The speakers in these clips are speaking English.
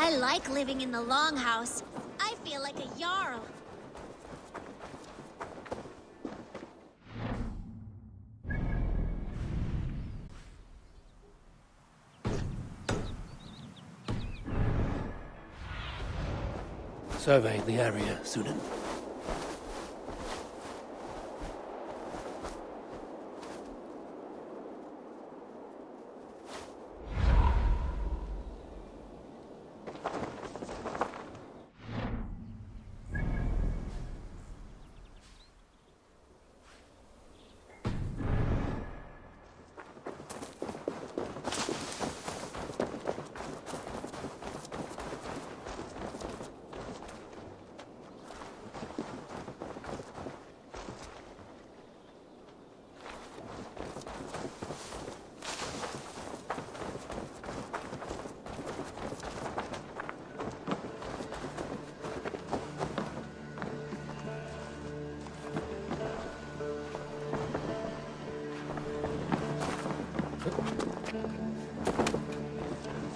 I like living in the longhouse. I feel like a jarl. Survey the area, Sunan.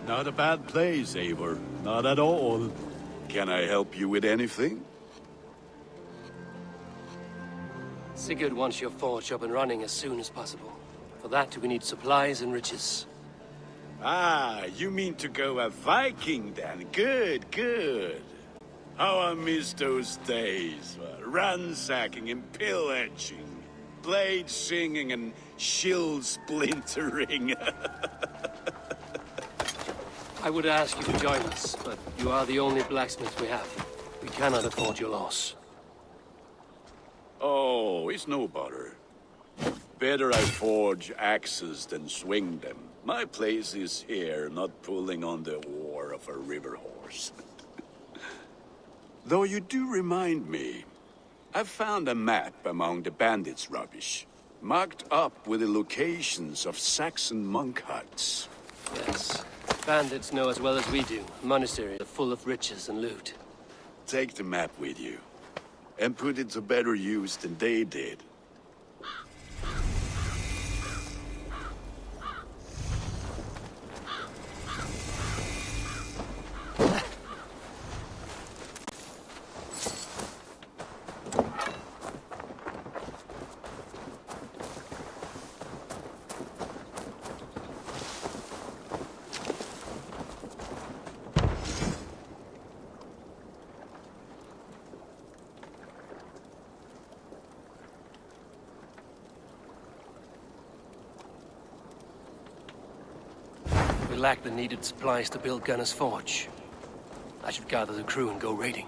Not a bad place, Eivor. Not at all. Can I help you with anything? Sigurd wants your forge up and running as soon as possible. For that, we need supplies and riches. Ah, you mean to go a Viking then? Good, good. How I miss those days. Ransacking and pillaging. Blade singing and shield splintering. I would ask you to join us, but you are the only blacksmith we have. We cannot afford your loss. Oh, it's no bother. Better I forge axes than swing them. My place is here, not pulling on the oar of a river horse. Though you do remind me, I found a map among the bandits' rubbish, marked up with the locations of Saxon monk huts. Yes. Bandits know as well as we do. Monasteries are full of riches and loot. Take the map with you, and put it to better use than they did. We lack the needed supplies to build Gunner's Forge. I should gather the crew and go raiding.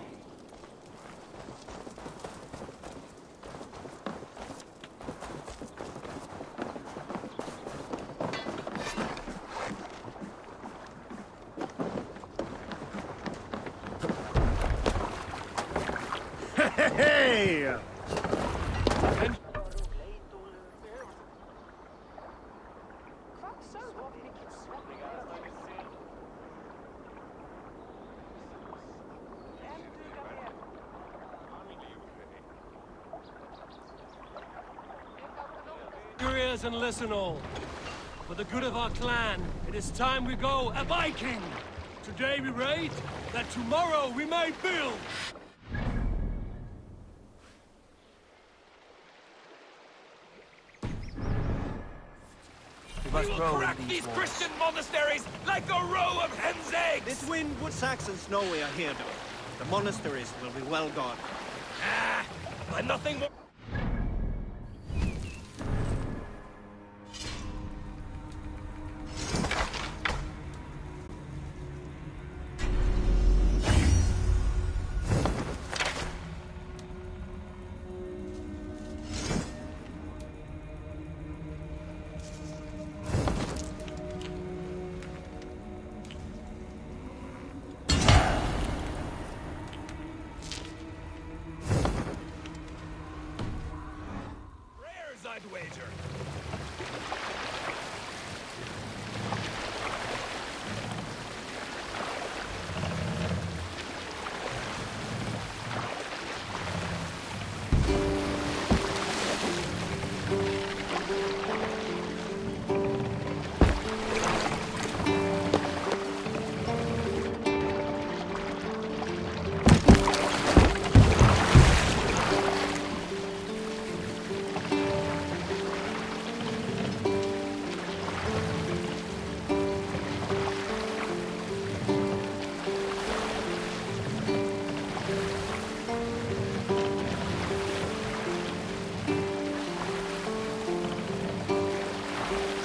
Hey! Your ears and listen all. For the good of our clan, it is time we go a Viking! Today we raid, that tomorrow we may build! We will crack these Christian monasteries like a row of hen's eggs! This wind would Saxons know we are here, though. The monasteries will be well guarded. Ah, but nothing more.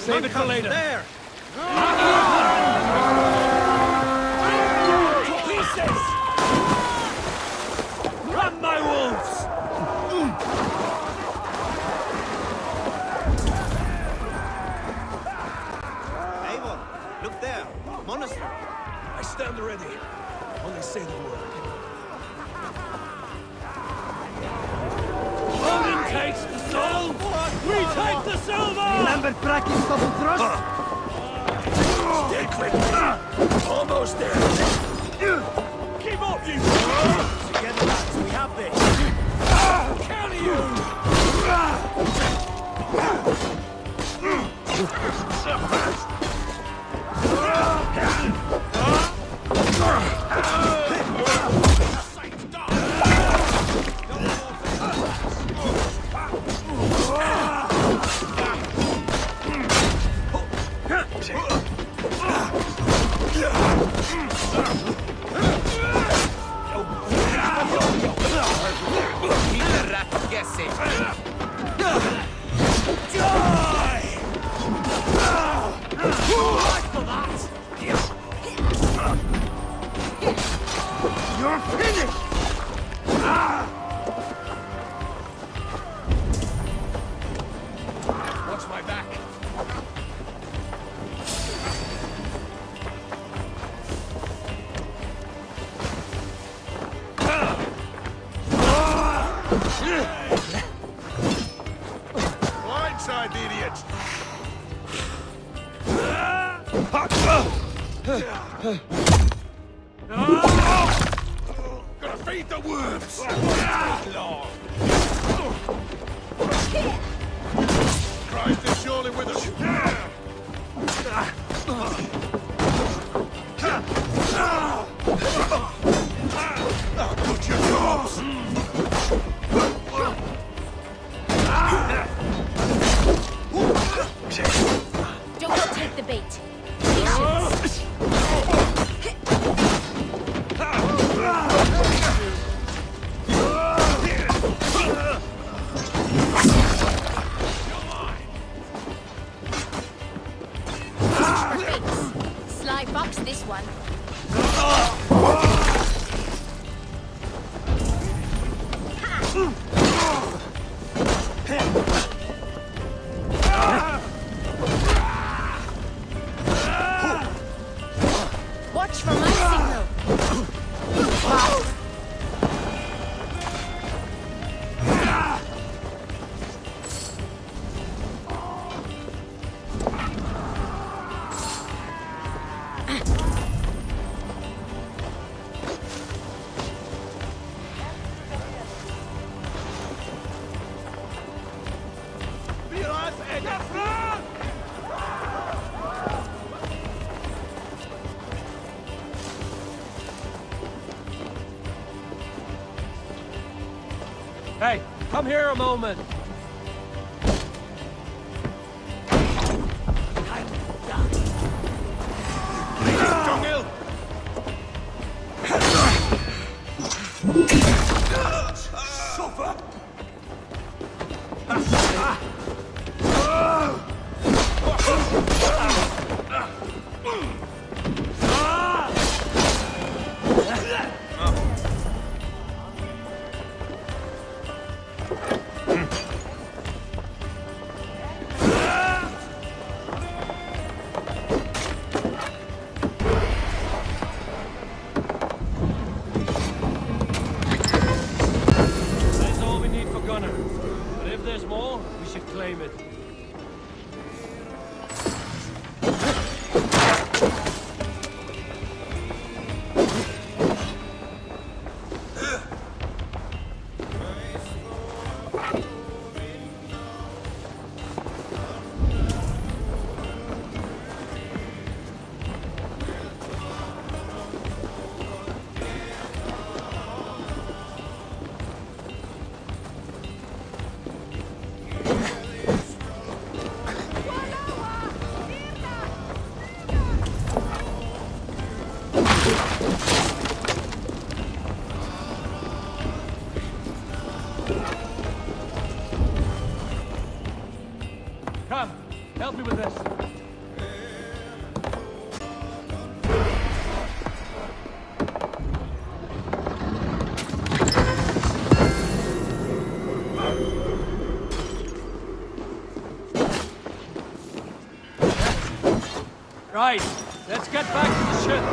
Save it for later. There! To pieces! Run, my wolves! Eivor, look there! Monastery! I stand ready. Only say the word. Odin takes the soul! We take the silver! Remember Brack's double thrust? Stay quick! Almost there! Keep up, you! Together, lads, we have this! Carry you! Keep the rat guessing. You're finished! Watch my back. Blindside the idiot! Gotta feed the worms! Christ is surely with us! Put your jobs! Don't take the bait. Patience. Sly fox this one. Watch for my signal. Hey, come here a moment. Dunghill! Suffer! Help me with this. Right, let's get back to the ship.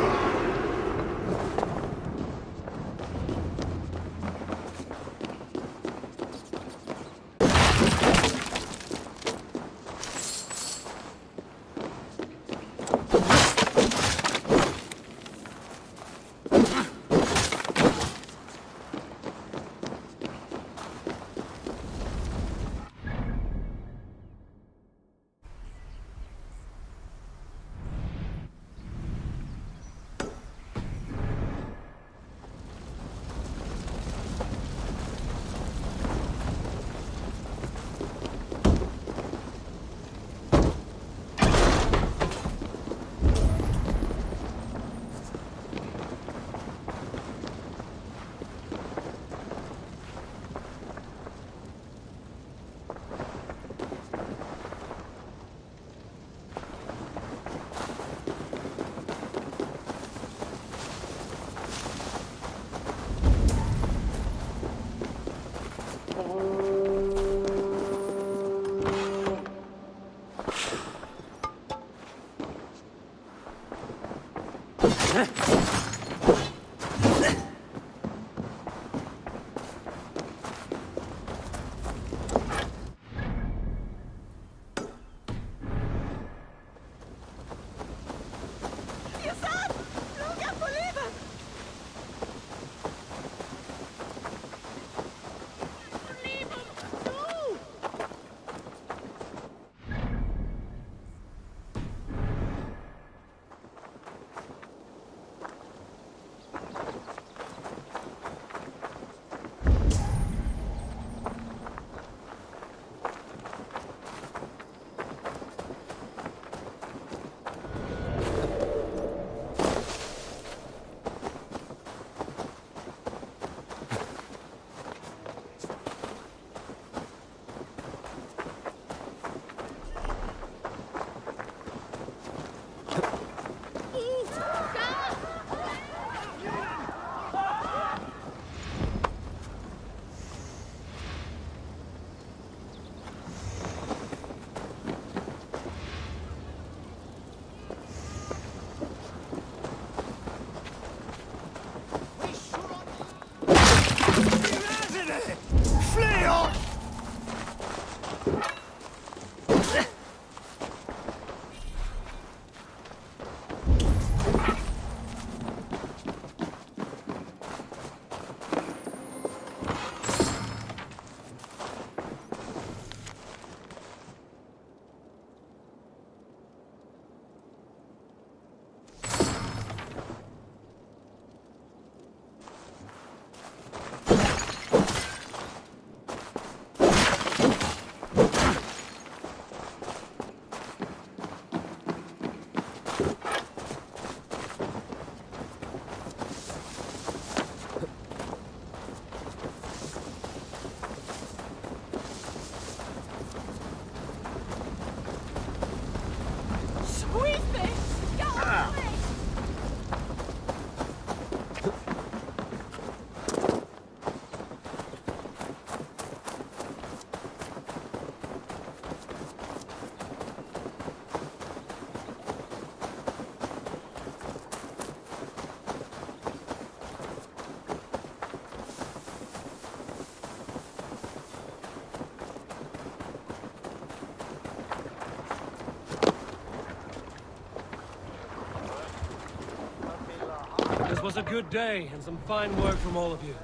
This was a good day, and some fine work from all of you.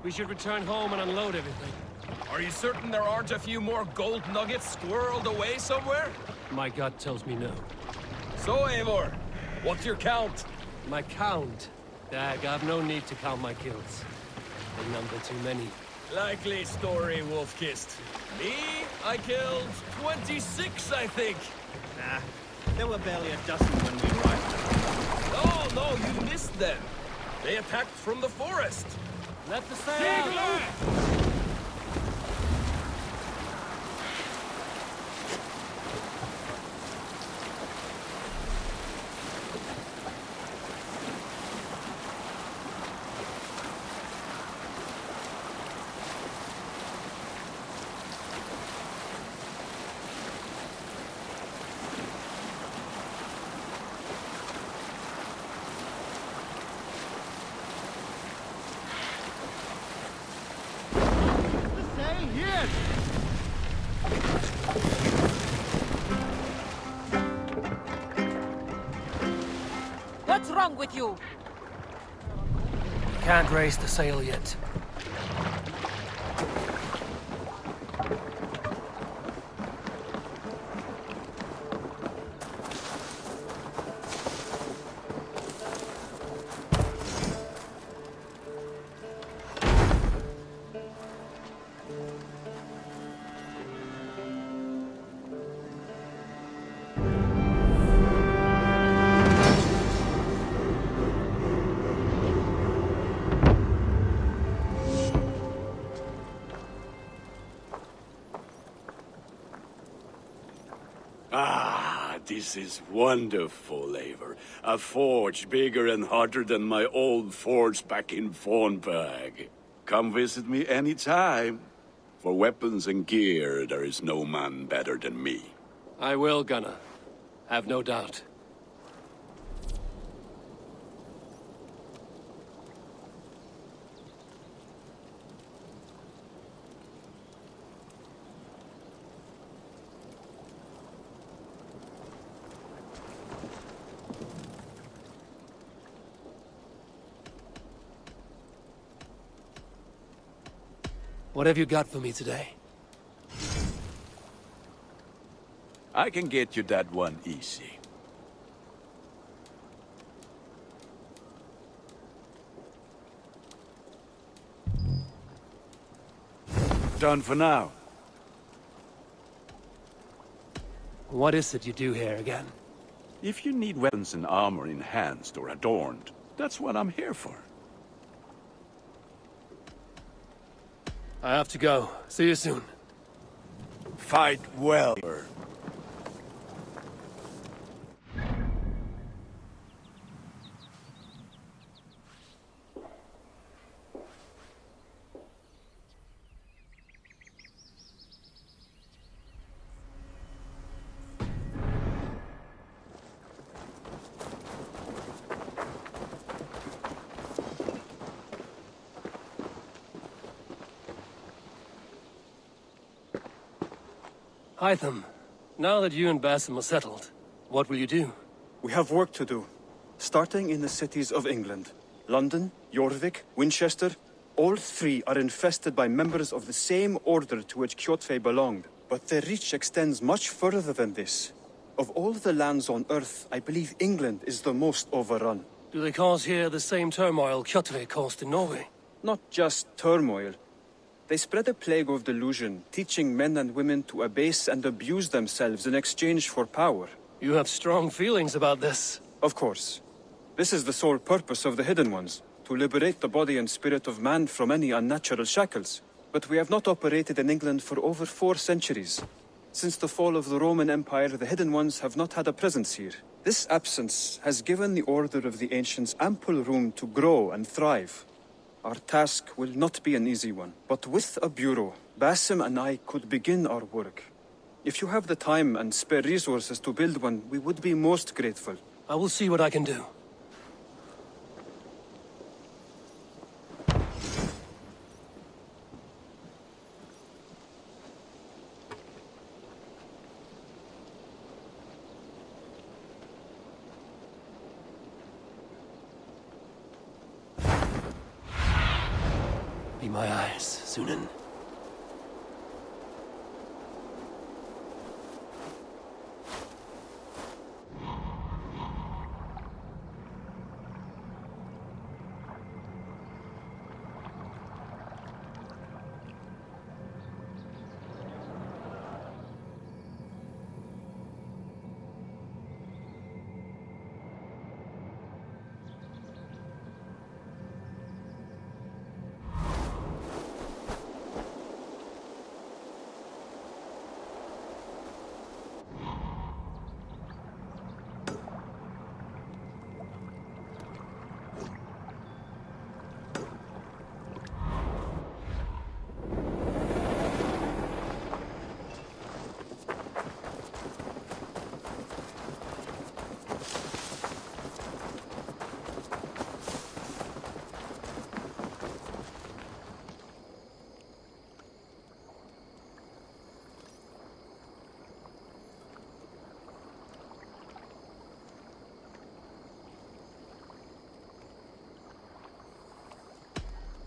We should return home and unload everything. Are you certain there aren't a few more gold nuggets squirreled away somewhere? My gut tells me no. So, Eivor, what's your count? My count? Dag, I've no need to count my kills. They number too many. Likely story, Wolf-Kissed. Me, I killed 26, I think. Nah, there were barely a dozen when we arrived. Oh, no, you missed them. They attacked from the forest. Let the sail out! What's wrong with you? Can't raise the sail yet. Ah, this is wonderful, Eivor. A forge bigger and hotter than my old forge back in Fornburg. Come visit me anytime. For weapons and gear, there is no man better than me. I will, Gunnar. Have no doubt. What have you got for me today? I can get you that one easy. Done for now. What is it you do here again? If you need weapons and armor enhanced or adorned, that's what I'm here for. I have to go. See you soon. Fight well. Hytham, now that you and Basim are settled, what will you do? We have work to do, starting in the cities of England. London, Jorvik, Winchester, all three are infested by members of the same order to which Kjotve belonged. But their reach extends much further than this. Of all the lands on Earth, I believe England is the most overrun. Do they cause here the same turmoil Kjotve caused in Norway? Not just turmoil. They spread a plague of delusion, teaching men and women to abase and abuse themselves in exchange for power. You have strong feelings about this. Of course. This is the sole purpose of the Hidden Ones, to liberate the body and spirit of man from any unnatural shackles. But we have not operated in England for over 4 centuries. Since the fall of the Roman Empire, the Hidden Ones have not had a presence here. This absence has given the Order of the Ancients ample room to grow and thrive. Our task will not be an easy one, but with a bureau, Basim and I could begin our work. If you have the time and spare resources to build one, we would be most grateful. I will see what I can do. Be my eyes, Sunan.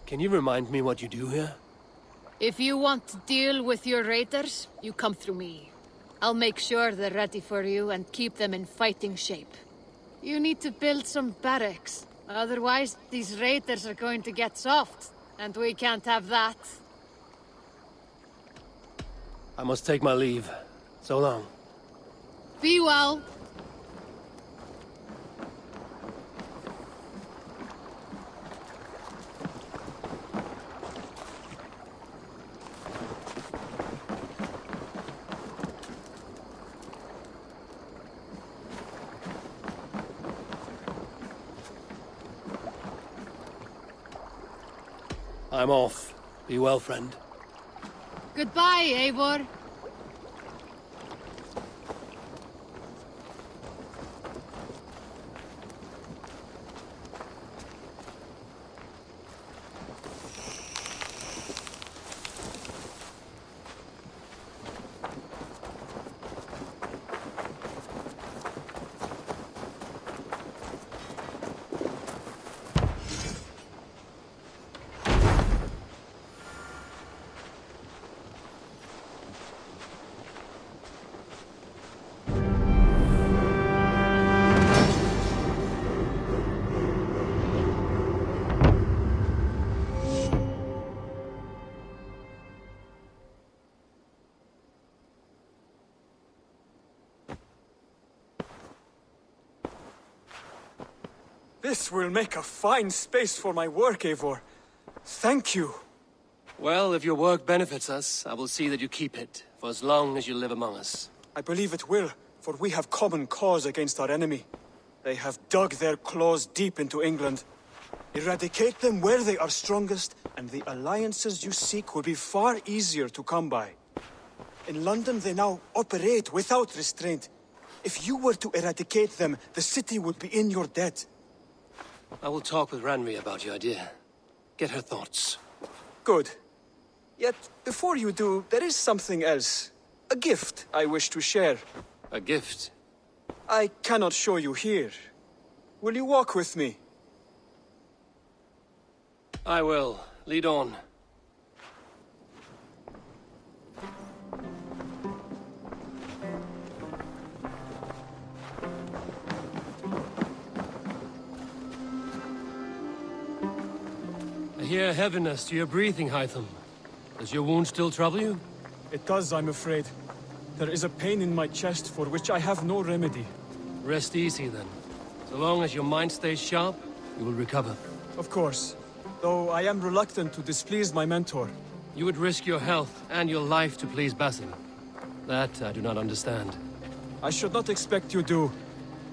Can you remind me what you do here? If you want to deal with your raiders, you come through me. I'll make sure they're ready for you and keep them in fighting shape. You need to build some barracks. Otherwise, these raiders are going to get soft. And we can't have that. I must take my leave. So long. Be well. I'm off. Be well, friend. Goodbye, Eivor. This will make a fine space for my work, Eivor. Thank you. Well, if your work benefits us, I will see that you keep it, for as long as you live among us. I believe it will, for we have common cause against our enemy. They have dug their claws deep into England. Eradicate them where they are strongest, and the alliances you seek will be far easier to come by. In London, they now operate without restraint. If you were to eradicate them, the city would be in your debt. I will talk with Ranri about your idea. Get her thoughts. Good. Yet, before you do, there is something else. A gift I wish to share. A gift? I cannot show you here. Will you walk with me? I will. Lead on. I hear heaviness to your breathing, Hytham. Does your wound still trouble you? It does, I'm afraid. There is a pain in my chest for which I have no remedy. Rest easy, then. So long as your mind stays sharp, you will recover. Of course. Though I am reluctant to displease my mentor. You would risk your health and your life to please Basim. That I do not understand. I should not expect you do.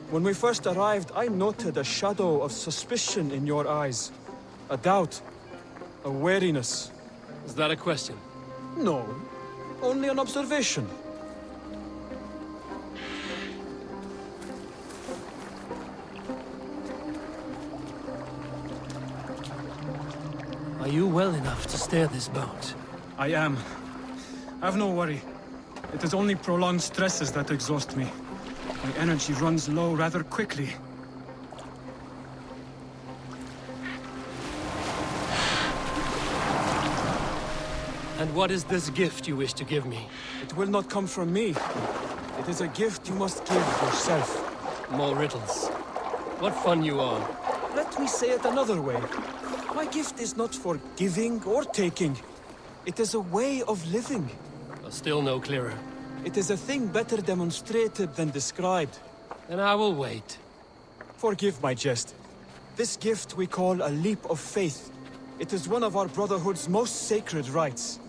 When we first arrived, I noted a shadow of suspicion in your eyes. A doubt. A wariness. Is that a question? No. Only an observation. Are you well enough to steer this boat? I am. Have no worry. It is only prolonged stresses that exhaust me. My energy runs low rather quickly. And what is this gift you wish to give me? It will not come from me. It is a gift you must give yourself. More riddles. What fun you are. Let me say it another way. My gift is not for giving or taking. It is a way of living. Still no clearer. It is a thing better demonstrated than described. Then I will wait. Forgive my jest. This gift we call a leap of faith. It is one of our Brotherhood's most sacred rites.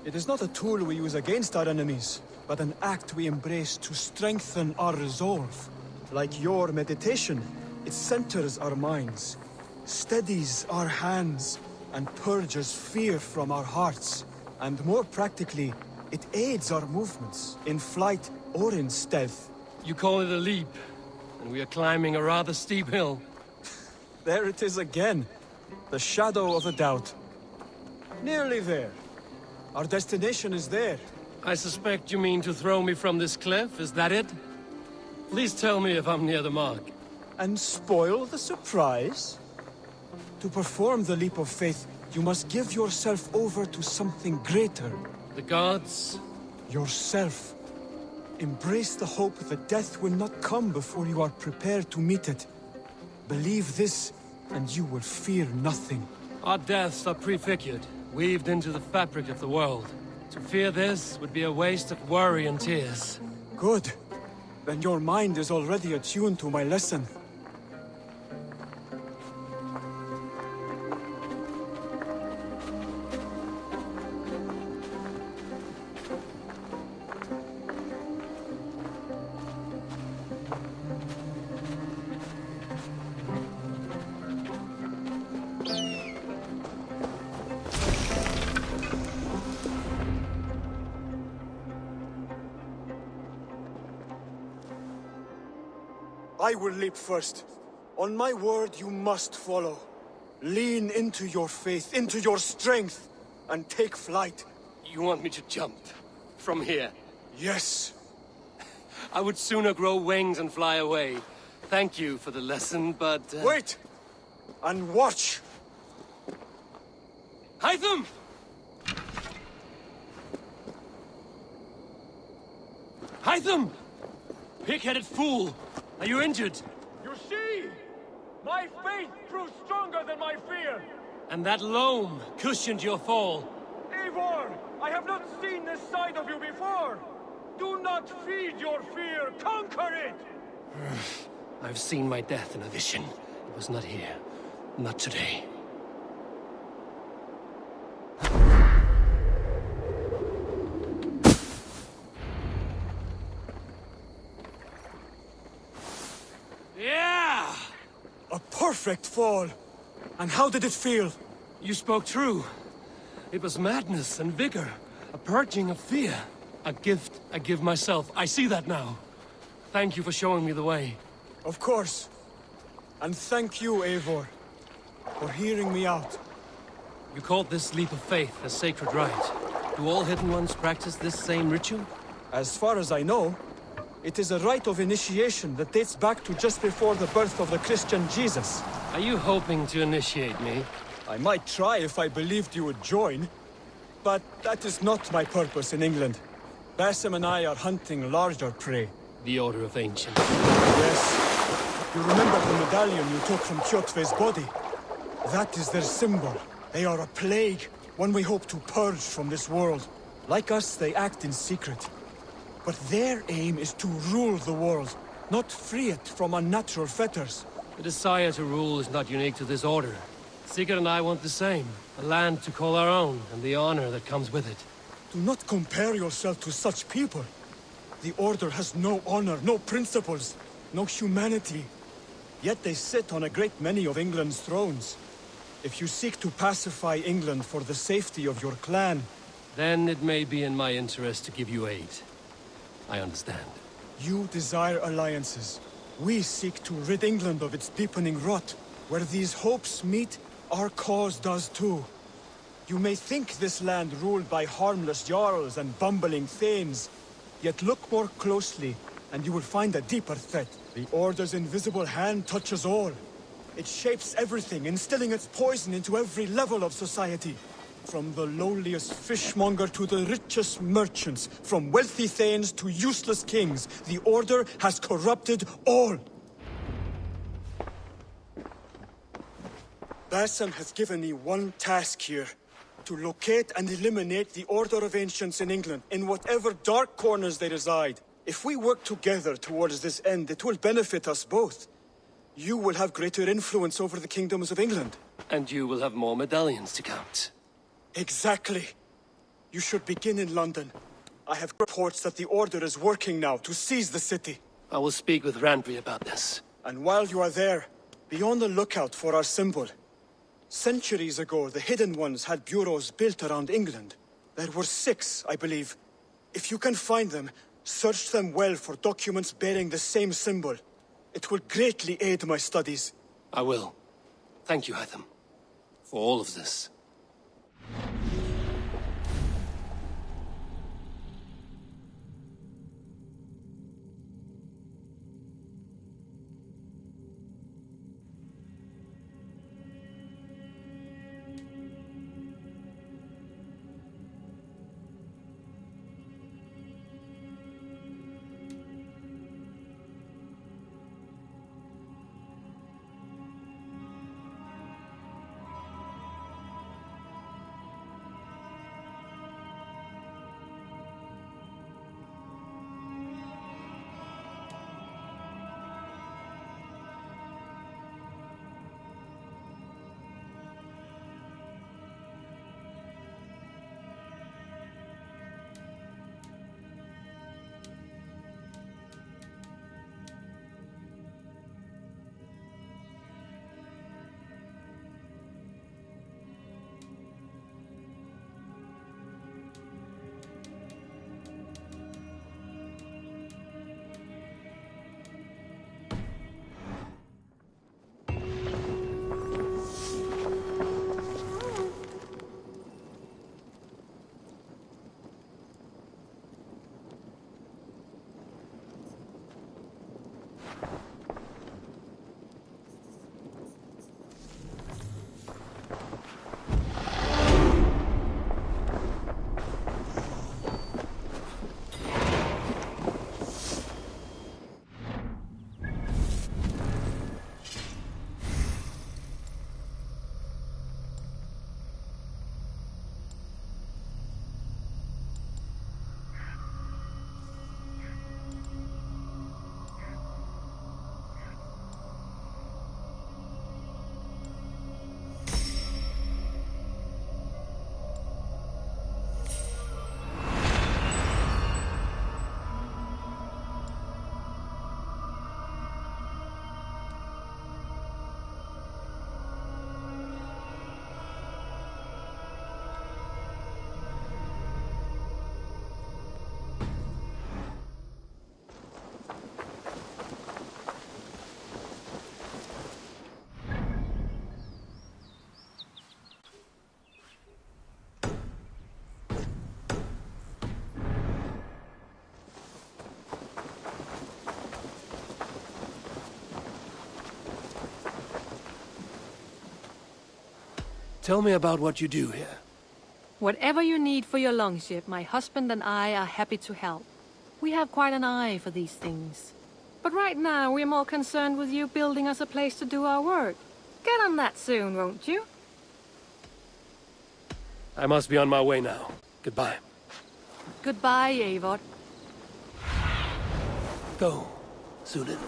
It is not a tool we use against our enemies, but an act we embrace to strengthen our resolve. Like your meditation, it centers our minds, steadies our hands, and purges fear from our hearts. And more practically, it aids our movements, in flight or in stealth. You call it a leap, and we are climbing a rather steep hill. There it is again. The shadow of a doubt. Nearly there. Our destination is there. I suspect you mean to throw me from this cliff, is that it? Please tell me if I'm near the mark. And spoil the surprise? To perform the leap of faith, You must give yourself over to something greater. The gods? Yourself. Embrace the hope that death will not come before you are prepared to meet it. Believe this, and you will fear nothing. Our deaths are prefigured, weaved into the fabric of the world. To fear this would be a waste of worry and tears. Good. Then your mind is already attuned to my lesson. I will leap first. On my word, you must follow. Lean into your faith, into your strength, and take flight. You want me to jump? From here? Yes. I would sooner grow wings and fly away. Thank you for the lesson, but... Wait! And watch! Hytham! Hytham! Pig-headed fool! Are you injured? You see? My faith proved stronger than my fear! And that loam cushioned your fall. Eivor! I have not seen this side of you before! Do not feed your fear, conquer it! I've seen my death in a vision. It was not here. Not today. Yeah! A perfect fall! And how did it feel? You spoke true. It was madness and vigor. A purging of fear. A gift I give myself. I see that now. Thank you for showing me the way. Of course. And thank you, Eivor, for hearing me out. You called this leap of faith a sacred rite. Do all Hidden Ones practice this same ritual? As far as I know, it is a rite of initiation that dates back to just before the birth of the Christian Jesus. Are you hoping to initiate me? I might try if I believed you would join, but that is not my purpose in England. Basim and I are hunting larger prey. The Order of Ancients. Yes. You remember the medallion you took from Kjotve's body? That is their symbol. They are a plague, one we hope to purge from this world. Like us, they act in secret. But their aim is to rule the world, not free it from unnatural fetters. The desire to rule is not unique to this order. Sigurd and I want the same. A land to call our own, and the honor that comes with it. Do not compare yourself to such people. The Order has no honor, no principles, no humanity. Yet they sit on a great many of England's thrones. If you seek to pacify England for the safety of your clan... Then it may be in my interest to give you aid. I understand. You desire alliances. We seek to rid England of its deepening rot. Where these hopes meet, our cause does too. You may think this land ruled by harmless jarls and bumbling thanes. Yet look more closely, and you will find a deeper threat. The Order's invisible hand touches all. It shapes everything, instilling its poison into every level of society. From the lowliest fishmonger to the richest merchants, from wealthy thanes to useless kings, the Order has corrupted all. Basim has given me one task here. To locate and eliminate the Order of Ancients in England, in whatever dark corners they reside. If we work together towards this end, it will benefit us both. You will have greater influence over the kingdoms of England. And you will have more medallions to count. Exactly. You should begin in London. I have reports that the Order is working now to seize the city. I will speak with Randry about this. And while you are there, be on the lookout for our symbol. Centuries ago, the Hidden Ones had bureaus built around England. There were 6, I believe. If you can find them, search them well for documents bearing the same symbol. It will greatly aid my studies. I will. Thank you, Hytham, for all of this. Tell me about what you do here. Whatever you need for your longship, my husband and I are happy to help. We have quite an eye for these things. But right now, we're more concerned with you building us a place to do our work. Get on that soon, won't you? I must be on my way now. Goodbye. Goodbye, Eivor. Go, Sunan.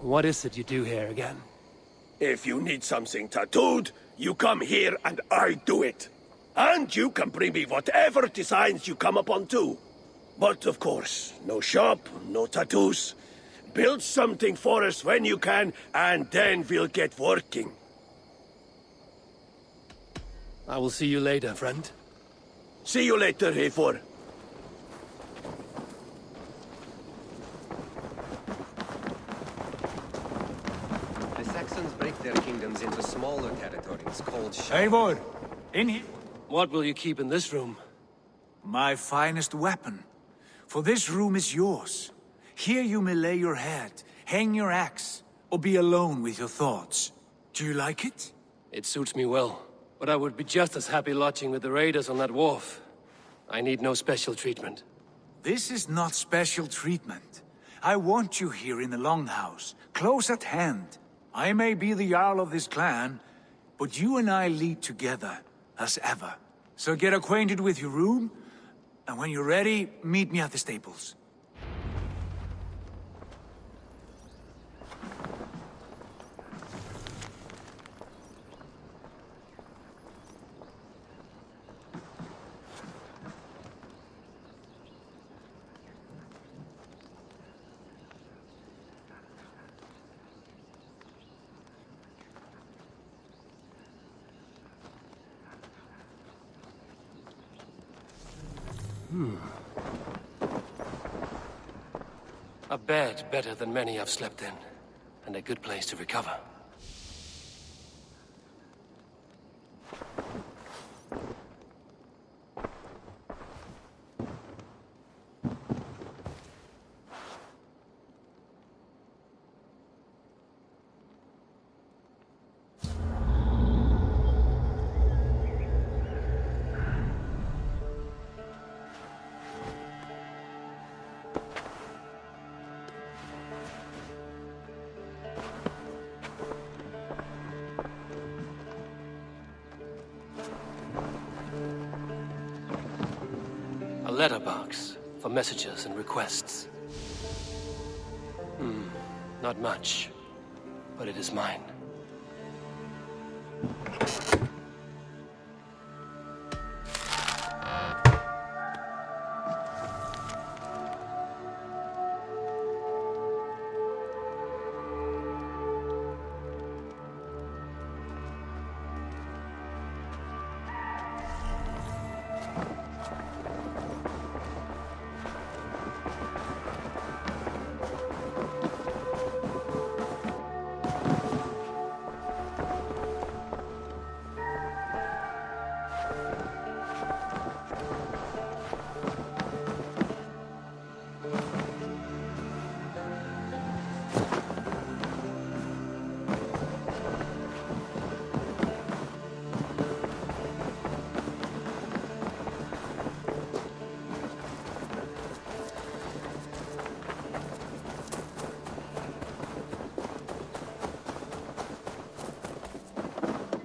What is it you do here again? If you need something tattooed, you come here and I do it. And you can bring me whatever designs you come upon too. But of course, no shop, no tattoos. Build something for us when you can, and then we'll get working. I will see you later, friend. See you later, Eivor. The Saxons break their kingdoms into smaller territories called Eivor, in here. What will you keep in this room? My finest weapon. For this room is yours. Here you may lay your head, hang your axe, or be alone with your thoughts. Do you like it? It suits me well, but I would be just as happy lodging with the raiders on that wharf. I need no special treatment. This is not special treatment. I want you here in the Longhouse, close at hand. I may be the Jarl of this clan, but you and I lead together, as ever. So get acquainted with your room, and when you're ready, meet me at the stables. A bed better than many I've slept in, and a good place to recover. A letterbox for messages and requests. Not much, but it is mine.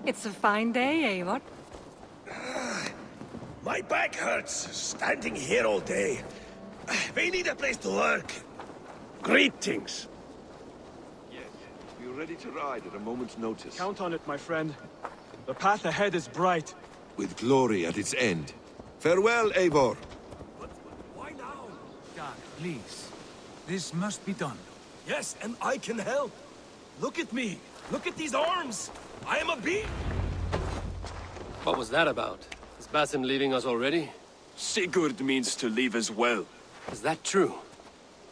It's a fine day, Eivor. My back hurts, standing here all day. We need a place to work. Greetings. Yes, we're ready to ride at a moment's notice. Count on it, my friend. The path ahead is bright. With glory at its end. Farewell, Eivor. Why now? Dag, please. This must be done. Yes, and I can help. Look at me. Look at these arms. I am a bee. What was that about? Is Basim leaving us already? Sigurd means to leave as well. Is that true?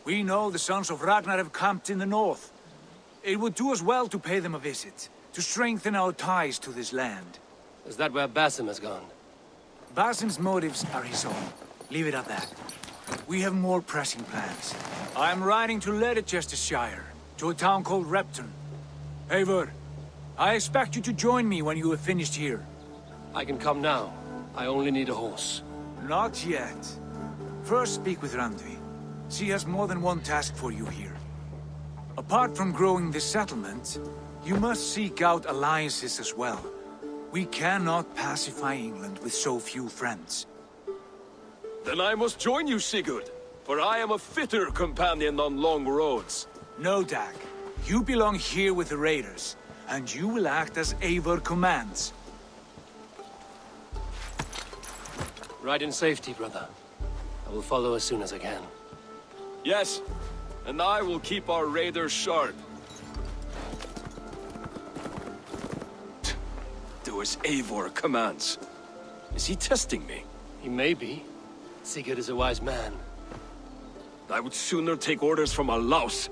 We know the sons of Ragnar have camped in the north. It would do us well to pay them a visit, to strengthen our ties to this land. Is that where Basim has gone? Basim's motives are his own. Leave it at that. We have more pressing plans. I'm riding to Leicestershire, to a town called Repton. Eivor, I expect you to join me when you have finished here. I can come now. I only need a horse. Not yet. First speak with Randvi. She has more than one task for you here. Apart from growing this settlement, you must seek out alliances as well. We cannot pacify England with so few friends. Then I must join you, Sigurd, for I am a fitter companion on long roads. No, Dag. You belong here with the raiders, and you will act as Eivor commands. Ride in safety, brother. I will follow as soon as I can. Yes, and I will keep our raiders sharp. Do as Eivor commands. Is he testing me? He may be. Sigurd is a wise man. I would sooner take orders from a louse.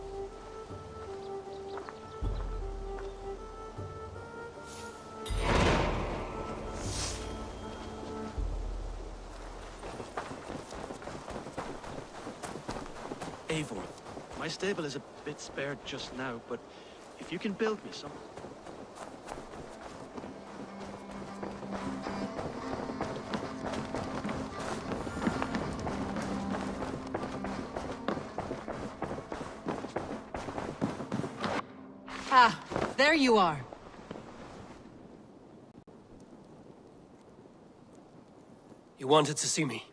Eivor, my stable is a bit spared just now, but if you can build me some... Ah, there you are. You wanted to see me?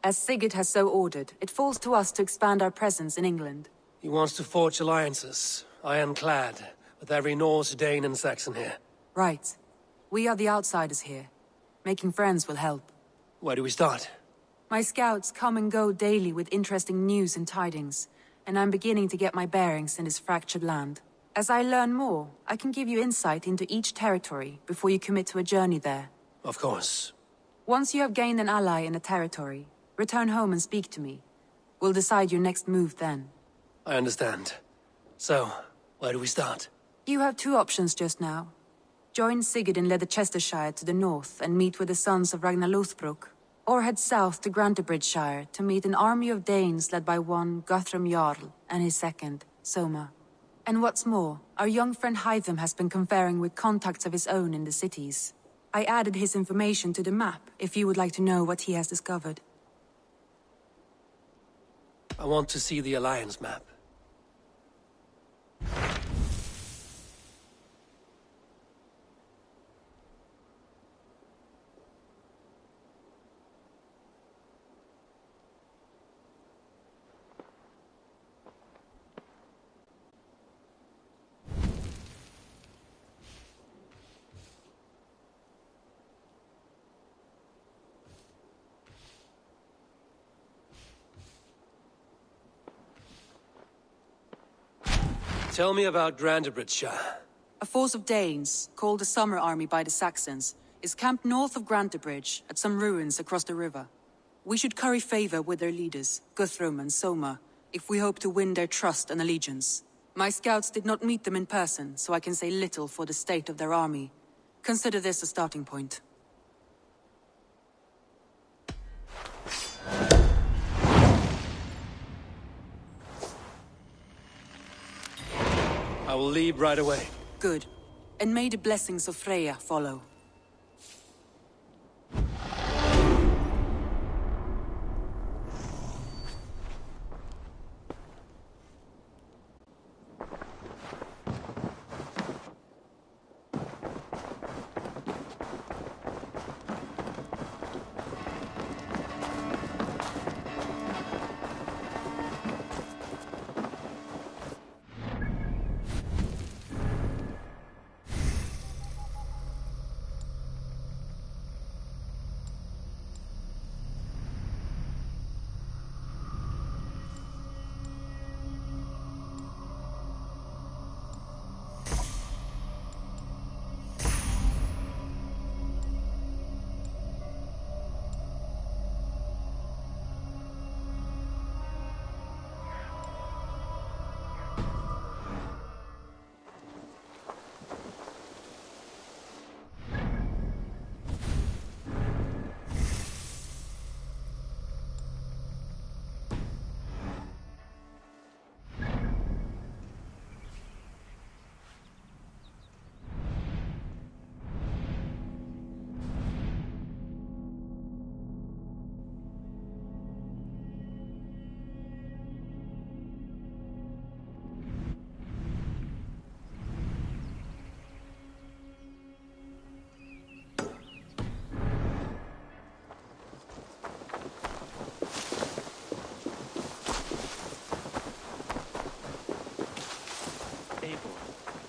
As Sigurd has so ordered, it falls to us to expand our presence in England. He wants to forge alliances, ironclad, with every Norse, Dane and Saxon here. Right. We are the outsiders here. Making friends will help. Where do we start? My scouts come and go daily with interesting news and tidings, and I'm beginning to get my bearings in this fractured land. As I learn more, I can give you insight into each territory before you commit to a journey there. Of course. Once you have gained an ally in a territory, return home and speak to me. We'll decide your next move then. I understand. So, where do we start? You have two options just now. Join Sigurd in Leicestershire to the north and meet with the sons of Ragnar Lothbrok, or head south to Grantebridgeshire to meet an army of Danes led by one Guthrum Jarl and his second, Soma. And what's more, our young friend Hytham has been conferring with contacts of his own in the cities. I added his information to the map, if you would like to know what he has discovered. I want to see the Alliance map. Tell me about Grantebridgeshire. A force of Danes, called the Summer Army by the Saxons, is camped north of Grantebridge at some ruins across the river. We should curry favor with their leaders, Guthrum and Soma, if we hope to win their trust and allegiance. My scouts did not meet them in person, so I can say little for the state of their army. Consider this a starting point. I will leave right away. Good. And may the blessings of Freya follow.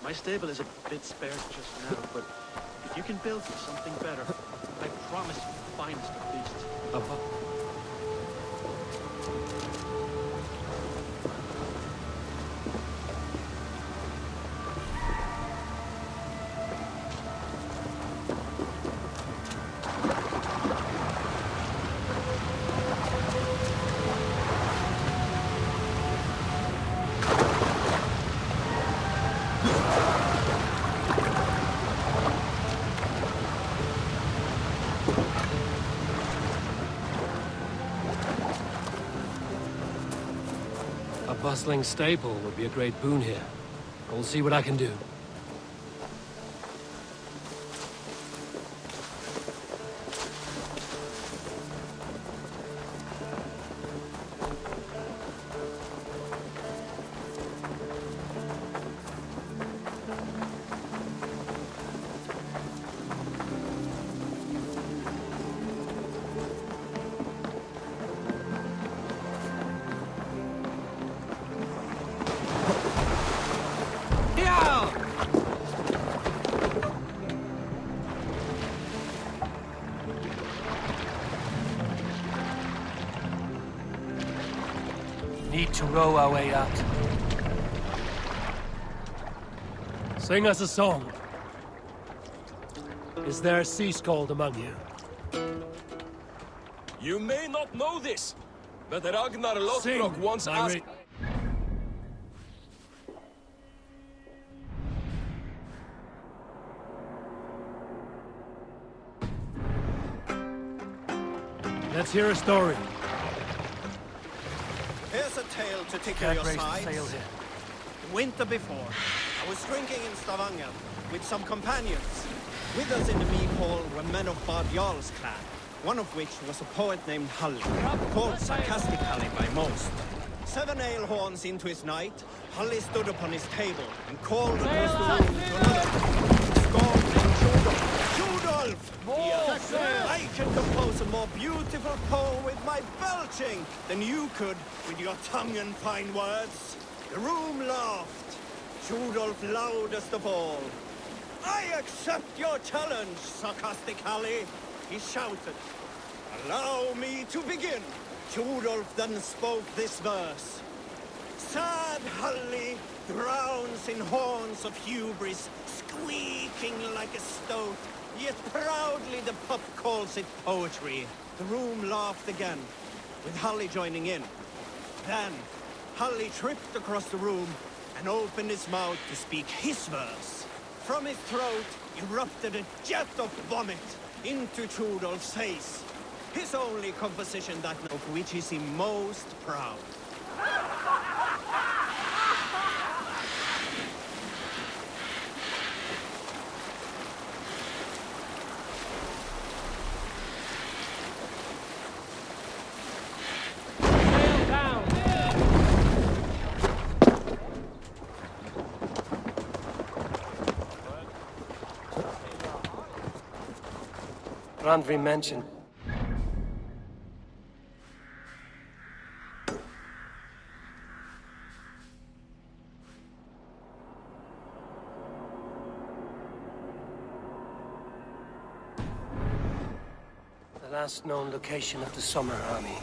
My stable is a bit spare just now, but if you can build me something better, I promise you the finest of beasts. A bustling stable would be a great boon here. I'll see what I can do. Need to row our way out. Sing us a song. Is there a sea skald among you? You may not know this, but Ragnar Lothbrok once asked... Let's hear a story. Here's a tale to tickle Can't your raise the sides. sail here. The winter before, I was drinking in Stavanger with some companions. With us in the mead hall were men of Bard Jarl's clan, one of which was a poet named Halli, called sarcastically by most. 7 ale horns into his night, Halli stood upon his table and called across the room to another Skald named Judolf. Judolf! I can compose a more beautiful poem with my belching than you could with your tongue and fine words. The room laughed. Judolf loudest of all. I accept your challenge, sarcastic Halli, he shouted. Allow me to begin. Judolf then spoke this verse. Sad Halli drowns in horns of hubris, squeaking like a stoat, yet proudly the pup calls it poetry. The room laughed again, with Halli joining in. Then, Halli tripped across the room and opened his mouth to speak his verse. From his throat erupted a jet of vomit into Judolf's face. His only composition that note, of which is he most proud. Randvi mentioned. The last known location of the Summer Army.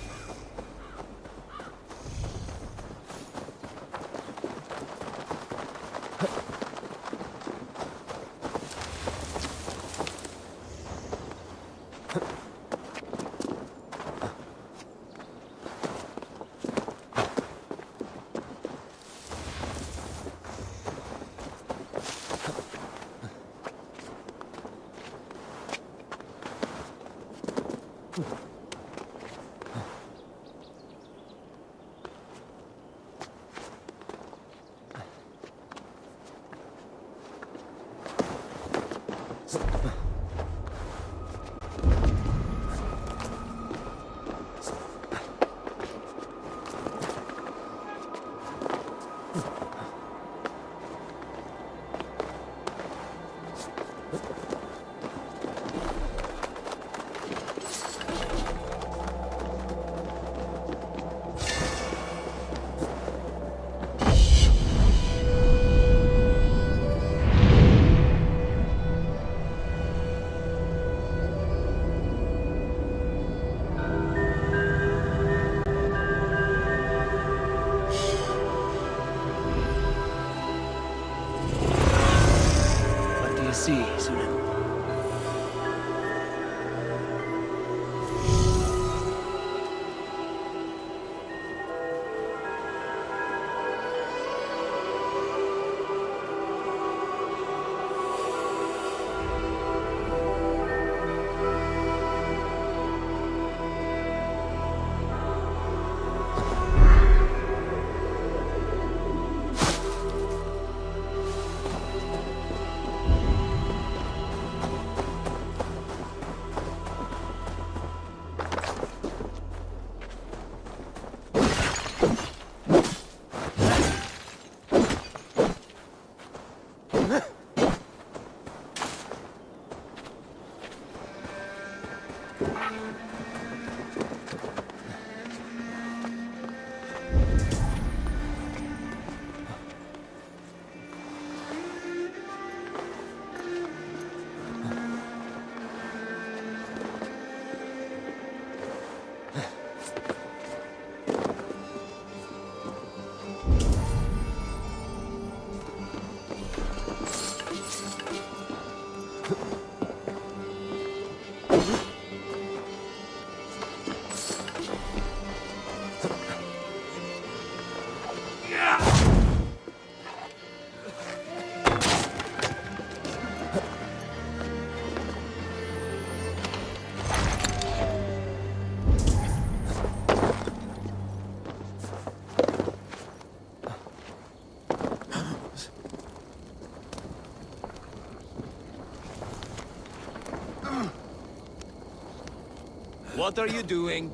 What are you doing?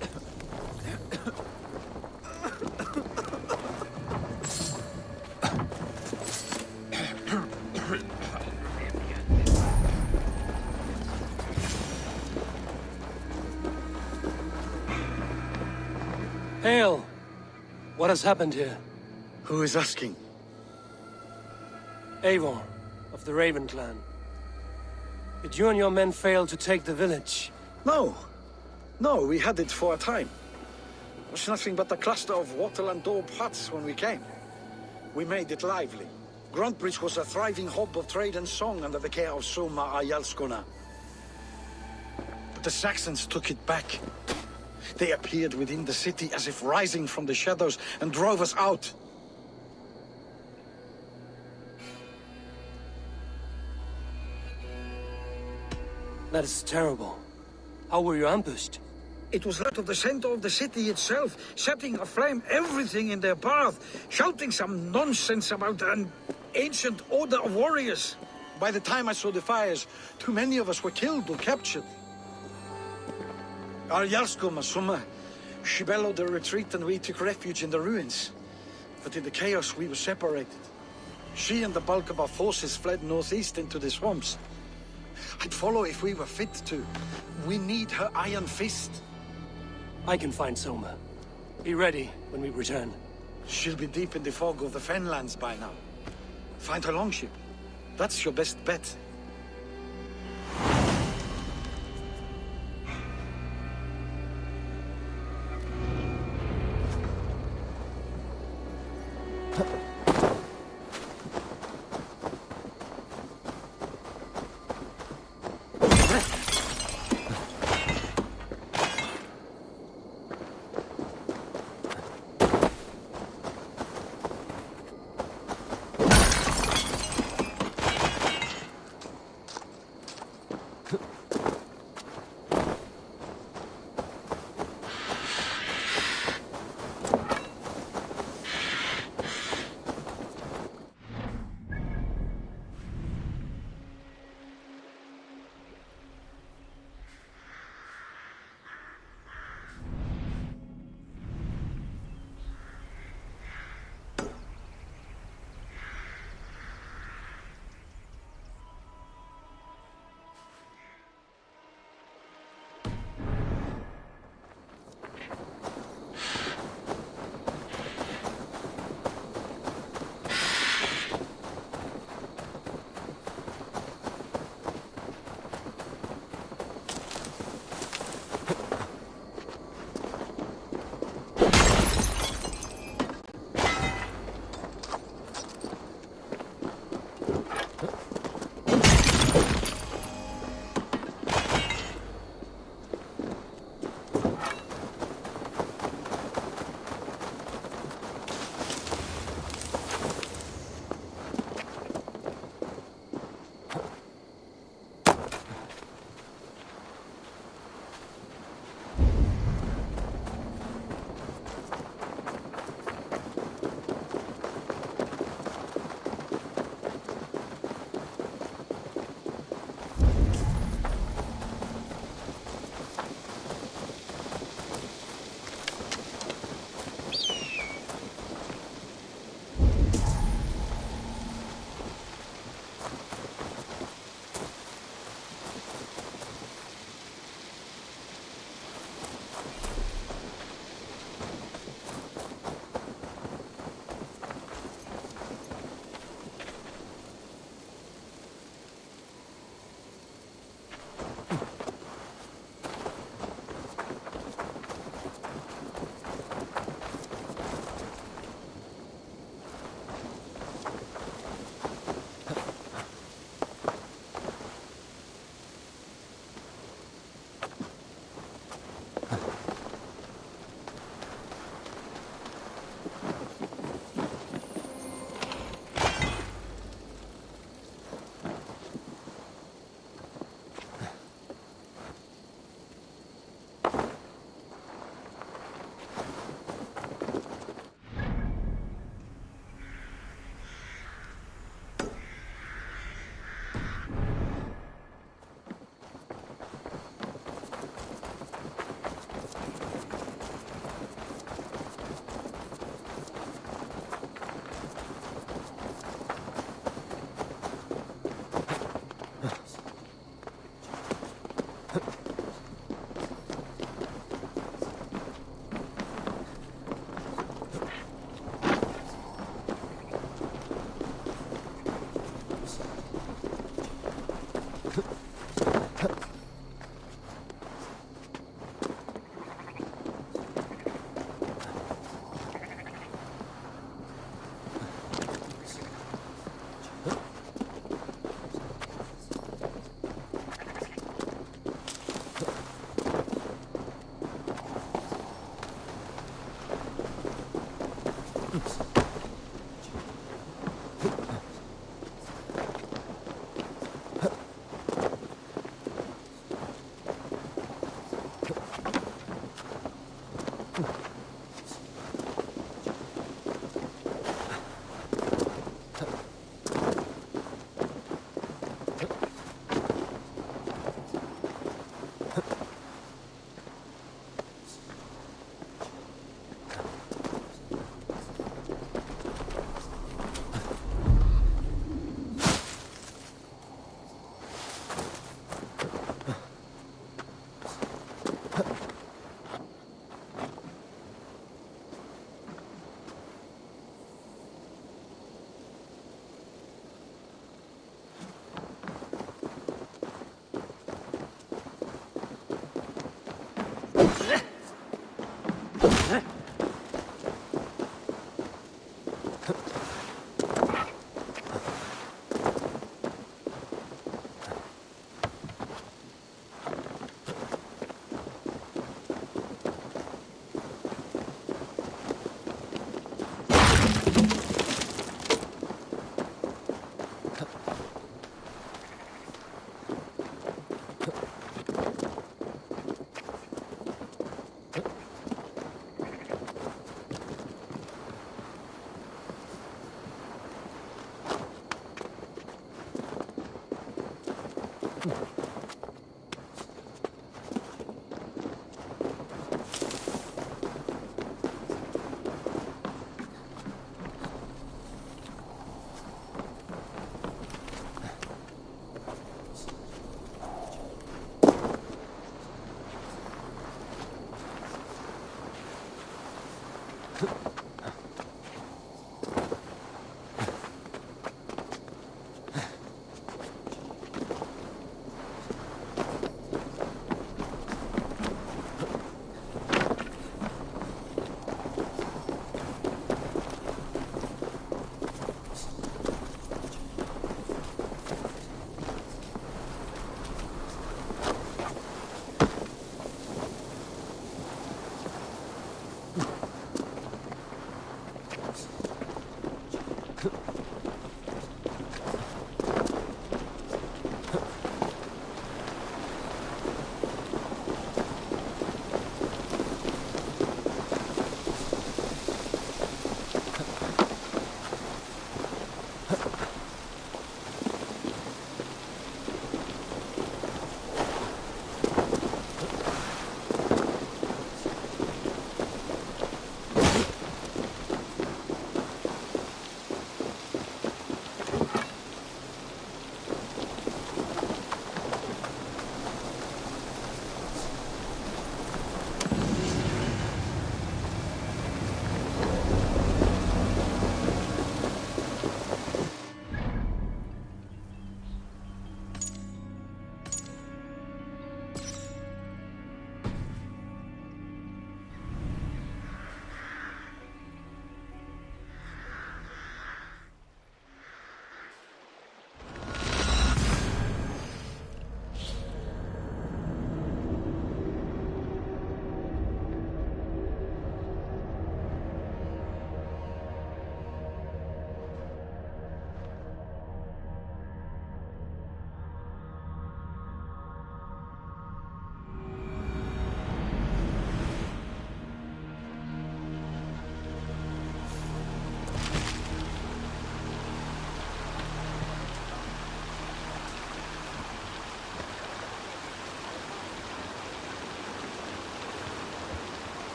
Hail! What has happened here? Who is asking? Eivor, of the Raven clan. Did you and your men fail to take the village? No. No, we had it for a time. It was nothing but a cluster of wattle and daub huts when we came. We made it lively. Gruntbridge was a thriving hub of trade and song under the care of Soma Ayalskona. But the Saxons took it back. They appeared within the city as if rising from the shadows and drove us out. That is terrible. How were you ambushed? It was that of the center of the city itself, setting aflame everything in their path, shouting some nonsense about an ancient order of warriors. By the time I saw the fires, too many of us were killed or captured. Our Jarlskoma, Soma, she bellowed a retreat and we took refuge in the ruins. But in the chaos we were separated. She and the bulk of our forces fled northeast into the swamps. I'd follow if we were fit to. We need her iron fist. I can find Soma. Be ready when we return. She'll be deep in the fog of the Fenlands by now. Find her longship. That's your best bet.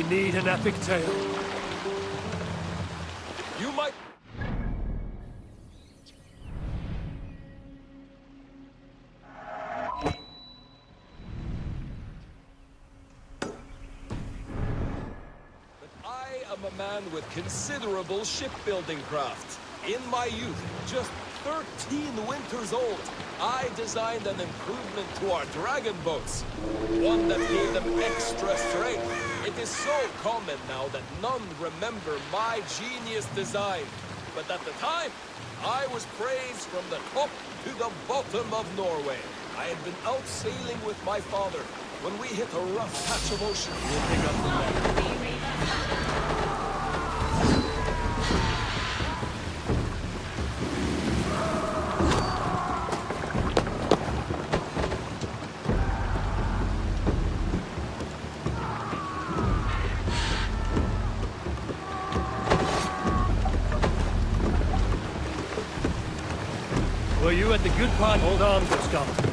We need an epic tale. You might... I'm a man with considerable shipbuilding craft. In my youth, just 13 winters old, I designed an improvement to our dragon boats. One that gave them extra strength. It is so common now that none remember my genius design. But at the time, I was praised from the top to the bottom of Norway. I had been out sailing with my father. When we hit a rough patch of ocean, we'll pick up the net. Were you at the good part? Hold on, Gustav.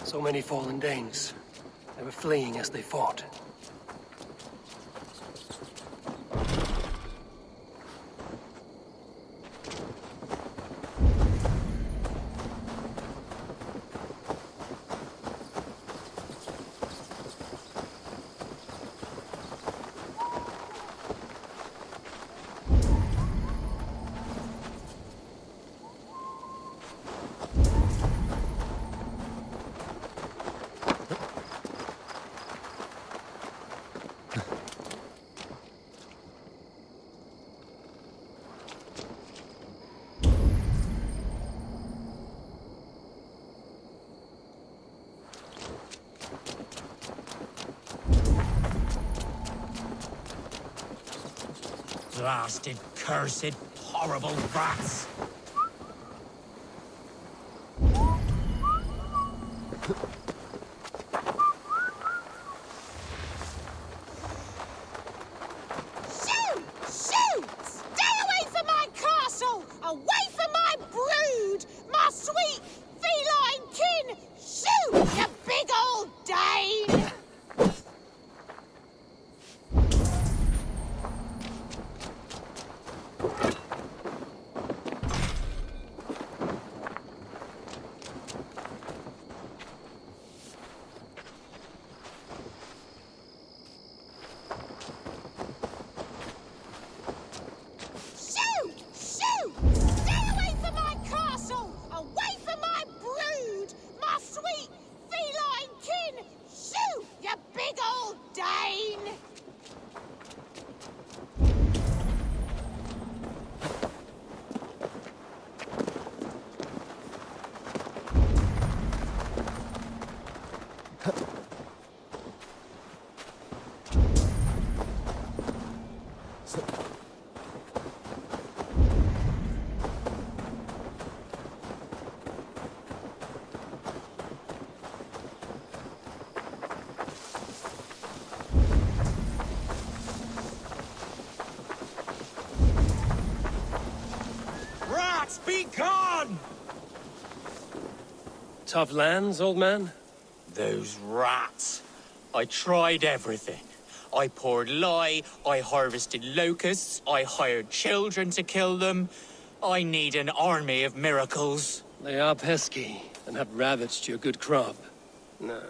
So many fallen Danes. They were fleeing as they fought. Blasted, cursed, horrible rats! Shoo! Shoo! Stay away from my castle! Away from my brood! My sweet feline kin! Shoo! You big old Dane! Shoo! Shoo! Stay away from my castle! Away from my brood! My sweet feline kin! Shoo! You big old Dane! Rats, be gone! Tough lands, old man? Those rats. I tried everything. I poured lye, I harvested locusts, I hired children to kill them. I need an army of miracles. They are pesky and have ravaged your good crop. Nah,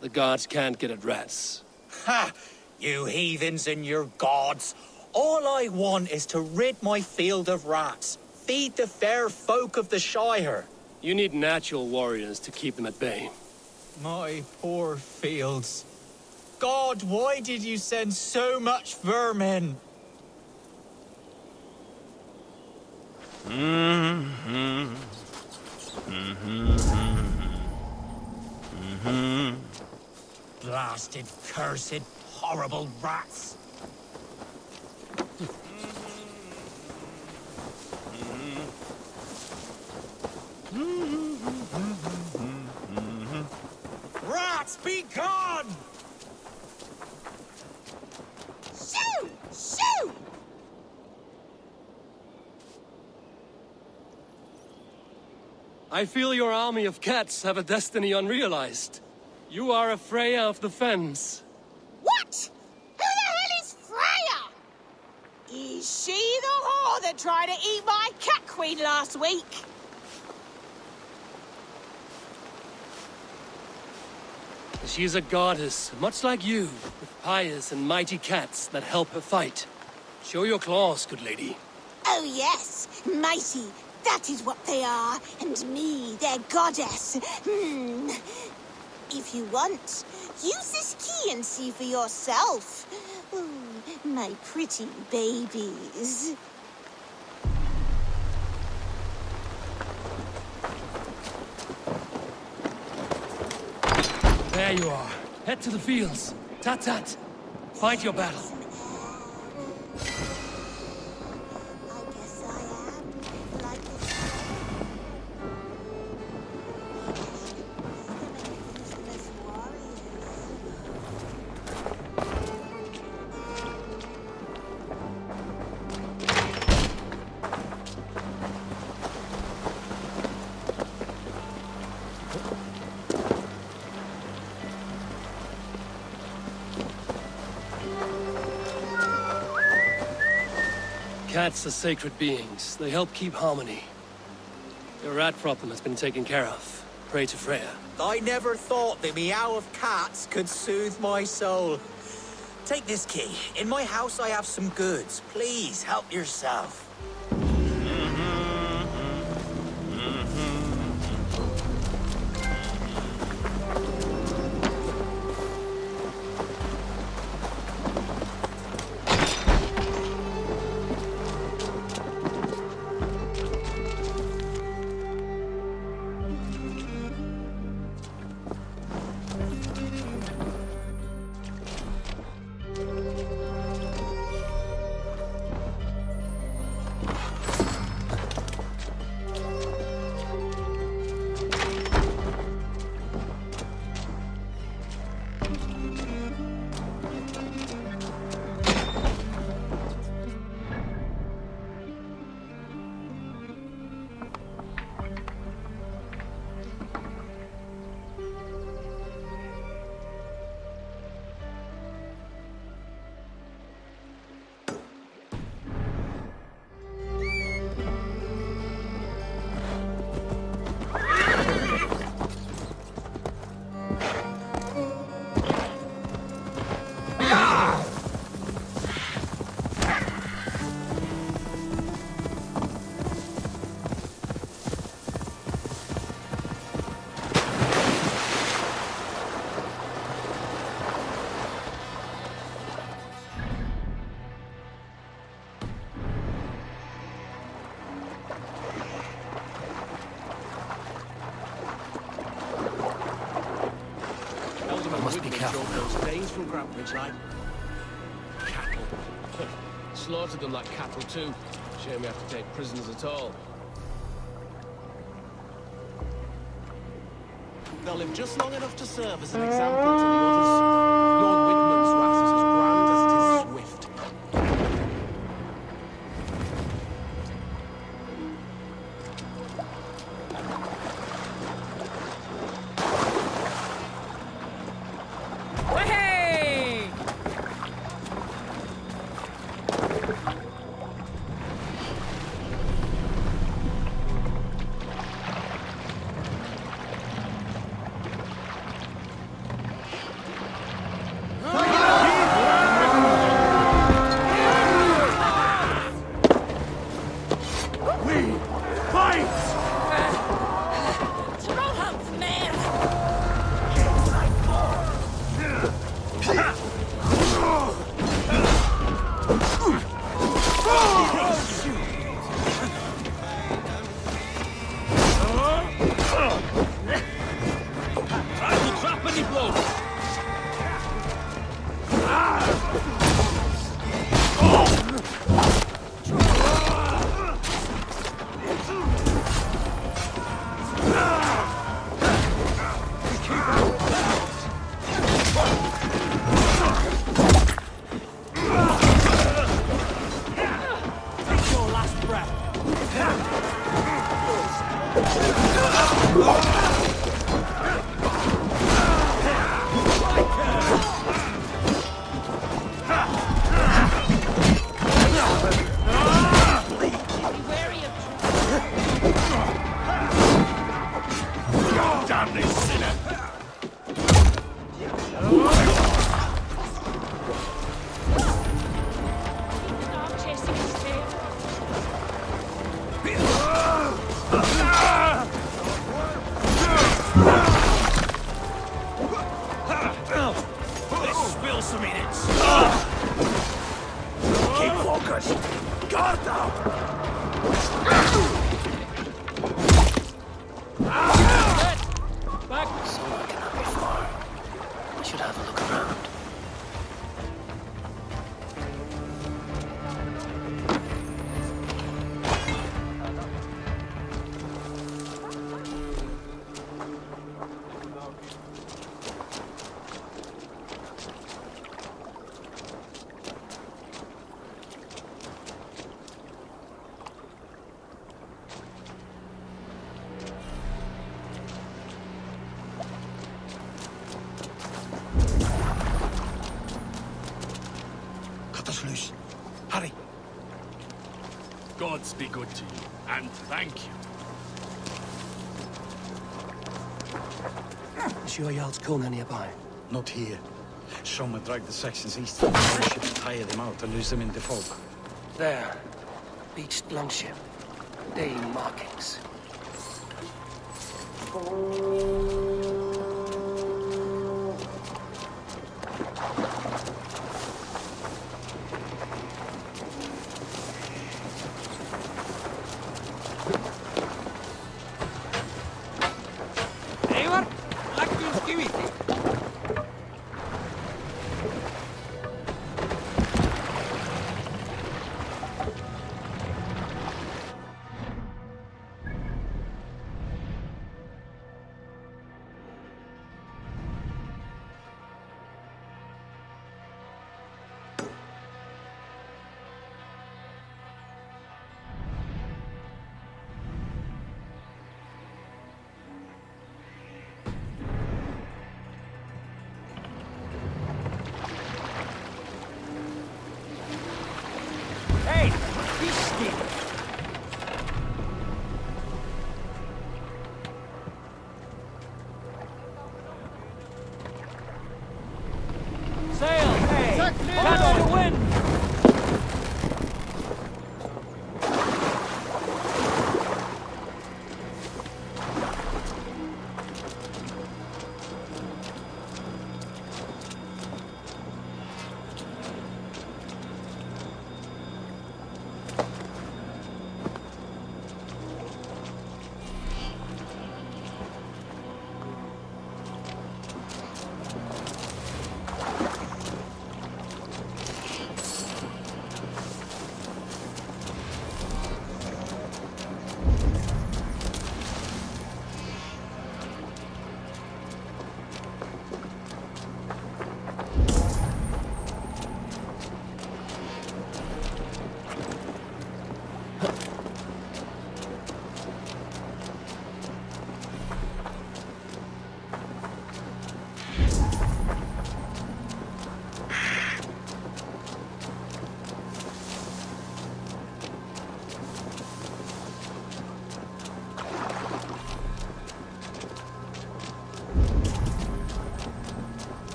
the gods can't get at rats. Ha! You heathens and your gods. All I want is to rid my field of rats. Feed the fair folk of the Shire. You need natural warriors to keep them at bay. My poor fields. God, why did you send so much vermin? Blasted, cursed, horrible rats. Rats, be gone! Shoo! Shoo! I feel your army of cats have a destiny unrealized. You are a Freya of the fens. What? Who the hell is Freya? Is she the whore that tried to eat my cat queen last week? She is a goddess, much like you, with pious and mighty cats that help her fight. Show your claws, good lady. Oh yes, mighty. That is what they are, and me, their goddess. If you want, use this key and see for yourself. Ooh, my pretty babies. There you are. Head to the fields. Tat-tat. Fight your battle. Cats are sacred beings. They help keep harmony. Your rat problem has been taken care of. Pray to Freya. I never thought the meow of cats could soothe my soul. Take this key. In my house I have some goods. Please help yourself. Gurmanjot those Danes from Grantbridge like cattle. Slaughtered them like cattle too. Shame we have to take prisoners at all. They'll live just long enough to serve as an example to the others. Lord Widman's wrath is as grand as it is swift. Hurry! Gods be good to you, and thank you. Is your Jarl's Kuhn nearby? Not here. Soma dragged the Saxons east from the longship to tire them out and lose them in the fog. There. Beached longship. Dane markings. Eivor, lägg skiviti. Hey, whiskey. Sail, hey! Catch the wind!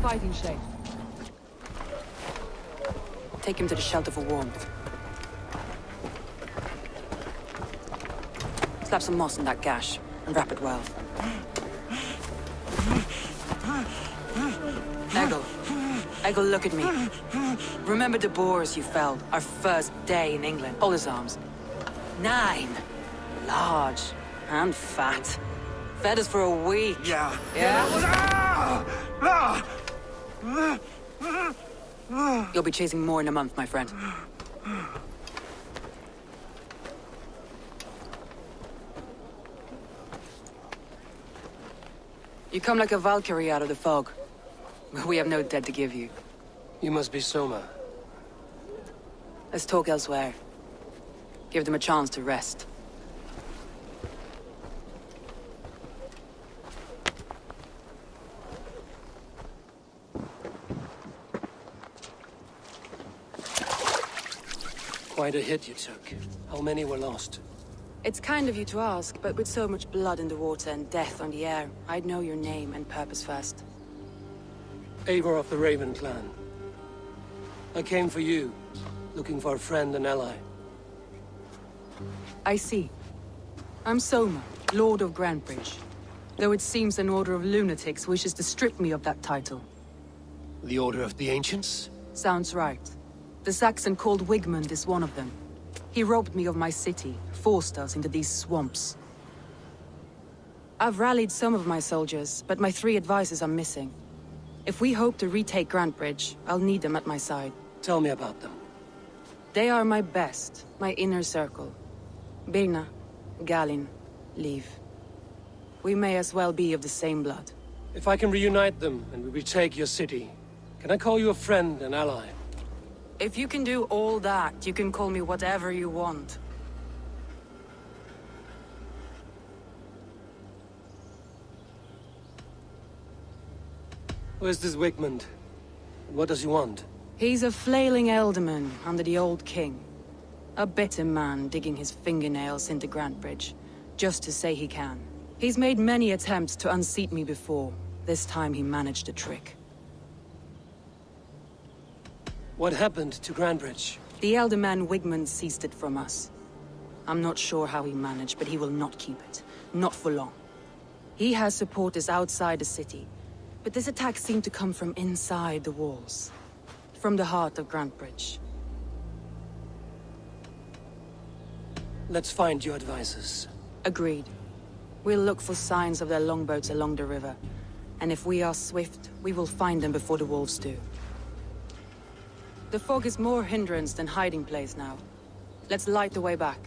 fighting shape. Take him to the shelter for warmth. Slap some moss in that gash, and wrap it well. Eggle, look at me. Remember the boars you felled, our first day in England? Hold his arms. 9. Large and fat. Fed us for a week. Yeah. You'll be chasing more in a month, my friend. You come like a Valkyrie out of the fog. We have no dead to give you. You must be Soma. Let's talk elsewhere. Give them a chance to rest. Quite a hit you took. How many were lost? It's kind of you to ask, but with so much blood in the water and death on the air, I'd know your name and purpose first. Eivor of the Raven clan. I came for you, looking for a friend and ally. I see. I'm Soma, Lord of Grantebridge. Though it seems an order of lunatics wishes to strip me of that title. The Order of the Ancients? Sounds right. The Saxon called Wigmund is one of them. He robbed me of my city, forced us into these swamps. I've rallied some of my soldiers, but my 3 advisors are missing. If we hope to retake Grantebridge, I'll need them at my side. Tell me about them. They are my best, my inner circle. Birna, Galin, Liv. We may as well be of the same blood. If I can reunite them and we retake your city, can I call you a friend and ally? If you can do all that, you can call me whatever you want. Where's this Wigmund? And what does he want? He's a flailing elderman under the old king. A bitter man digging his fingernails into Grantebridge, just to say he can. He's made many attempts to unseat me before. This time he managed a trick. What happened to Grantebridge? The elderman Wigmund seized it from us. I'm not sure how he managed, but he will not keep it. Not for long. He has supporters outside the city, but this attack seemed to come from inside the walls. From the heart of Grantebridge. Let's find your advisors. Agreed. We'll look for signs of their longboats along the river. And if we are swift, we will find them before the wolves do. The fog is more hindrance than hiding place now. Let's light the way back.